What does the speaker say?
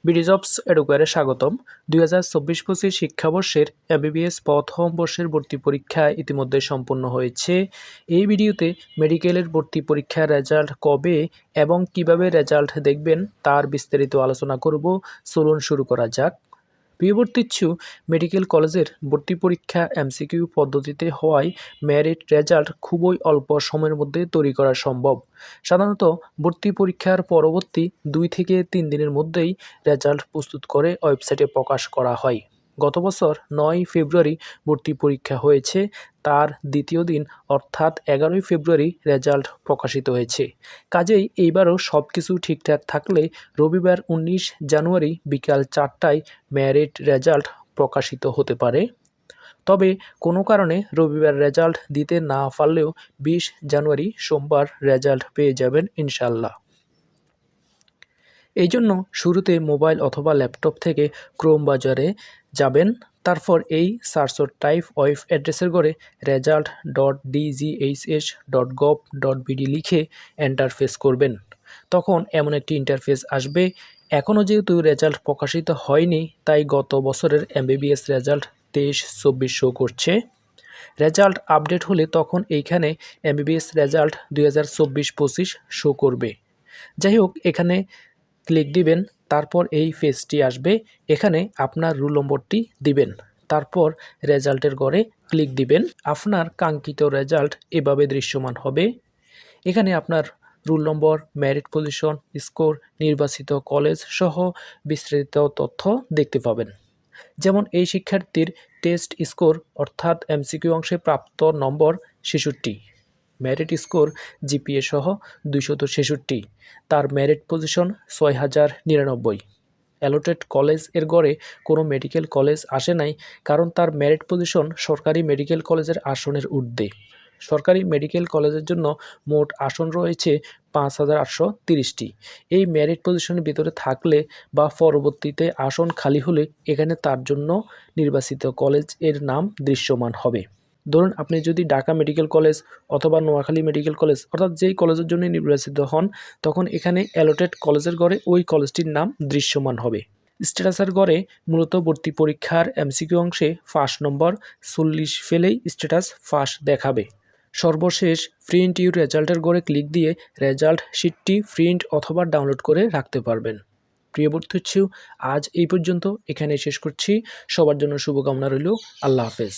BD jobs এডুকেয়ারে স্বাগতম। 2024-25 শিক্ষাবর্ষের MBBS প্রথম বর্ষের ভর্তি পরীক্ষা ইতিমধ্যে সম্পন্ন হয়েছে। এই ভিডিওতে মেডিকেলের ভর্তি পরীক্ষার রেজাল্ট কবে এবং কিভাবে রেজাল্ট দেখবেন তার বিস্তারিত আলোচনা করব। চলুন শুরু করা যাক। প্রিয় ভর্তিচ্ছু, মেডিকেল কলেজের ভর্তি পরীক্ষা এমসিকিউ পদ্ধতিতে হওয়ায় মেরিট রেজাল্ট খুবই অল্প সময়ের মধ্যে তৈরি করা সম্ভব। সাধারণত ভর্তি পরীক্ষার পরবর্তী 2 থেকে 3 দিনের মধ্যেই রেজাল্ট প্রস্তুত করে ওয়েবসাইটে প্রকাশ করা হয়। গত বছর 9 ফেব্রুয়ারি ভর্তি পরীক্ষা হয়েছে, তার দ্বিতীয় দিন অর্থাৎ 11 ফেব্রুয়ারি রেজাল্ট প্রকাশিত হয়েছে। কাজেই এইবারও সব কিছু ঠিকঠাক থাকলে রবিবার 19 জানুয়ারি বিকাল 4টায় মেরিট রেজাল্ট প্রকাশিত হতে পারে। তবে কোনো কারণে রবিবার রেজাল্ট দিতে না পারলেও 20 জানুয়ারি সোমবার রেজাল্ট পেয়ে যাবেন ইনশাল্লাহ। এই জন্য শুরুতে মোবাইল অথবা ল্যাপটপ থেকে ক্রোম বাজারে যাবেন। তারপর এই সার্চর টাইপ ওয়েব অ্যাড্রেসের ঘরে result.dghs.gov.bd লিখে এন্টার প্রেস করবেন। তখন এমন একটি ইন্টারফেস আসবে। এখনও যেহেতু রেজাল্ট প্রকাশিত হয়নি, তাই গত বছরের এমবিবিএস রেজাল্ট 23-24 শো করছে। রেজাল্ট আপডেট হলে তখন এইখানে এমবিবিএস রেজাল্ট 2024-25 শো করবে। যাই হোক, এখানে ক্লিক দিবেন, তারপর এই পেজটি আসবে। এখানে আপনার রোল নম্বরটি দিবেন, তারপর রেজাল্টের ঘরে ক্লিক দিবেন। আপনার কাঙ্ক্ষিত রেজাল্ট এভাবে দৃশ্যমান হবে। এখানে আপনার roll number, merit position, score, নির্বাচিত কলেজ সহ বিস্তারিত তথ্য দেখতে পাবেন। যেমন এই শিক্ষার্থীর টেস্ট স্কোর অর্থাৎ এমসিকিউ অংশে প্রাপ্ত নম্বর 66, মেরিট স্কোর জিপিএ সহ 266, তার মেরিট পজিশন 6099। অ্যালোটেড কলেজ এর গড়ে কোনো মেডিকেল কলেজ আসে নাই, কারণ তার মেরিট পজিশন সরকারি মেডিকেল কলেজের আসনের ঊর্ধ্বে। সরকারি মেডিকেল কলেজের জন্য মোট আসন রয়েছে 5830টি। এই মেরিট পজিশনের ভিতরে থাকলে বা পরবর্তীতে আসন খালি হলে এখানে তার জন্য নির্বাচিত কলেজ এর নাম দৃশ্যমান হবে। ধরুন আপনি যদি ঢাকা মেডিকেল কলেজ অথবা নোয়াখালী মেডিকেল কলেজ অর্থাৎ যেই কলেজের জন্য নির্বাচিত হন, তখন এখানে অ্যালোটেড কলেজের ঘরে ওই কলেজটির নাম দৃশ্যমান হবে। স্ট্যাটাসের ঘরে মূলত ভর্তি পরীক্ষার এমসিকিউ অংশে ফার্স্ট নম্বর 40 ফেলেই স্ট্যাটাস ফার্স্ট দেখাবে। সর্বশেষ প্রিন্ট ইউর রেজাল্টের ঘরে ক্লিক দিয়ে রেজাল্ট শিটটি প্রিন্ট অথবা ডাউনলোড করে রাখতে পারবেন। প্রিয় ভর্তিচ্ছু, আজ এই পর্যন্ত এখানে শেষ করছি। সবার জন্য শুভকামনা রইল। আল্লাহ হাফেজ।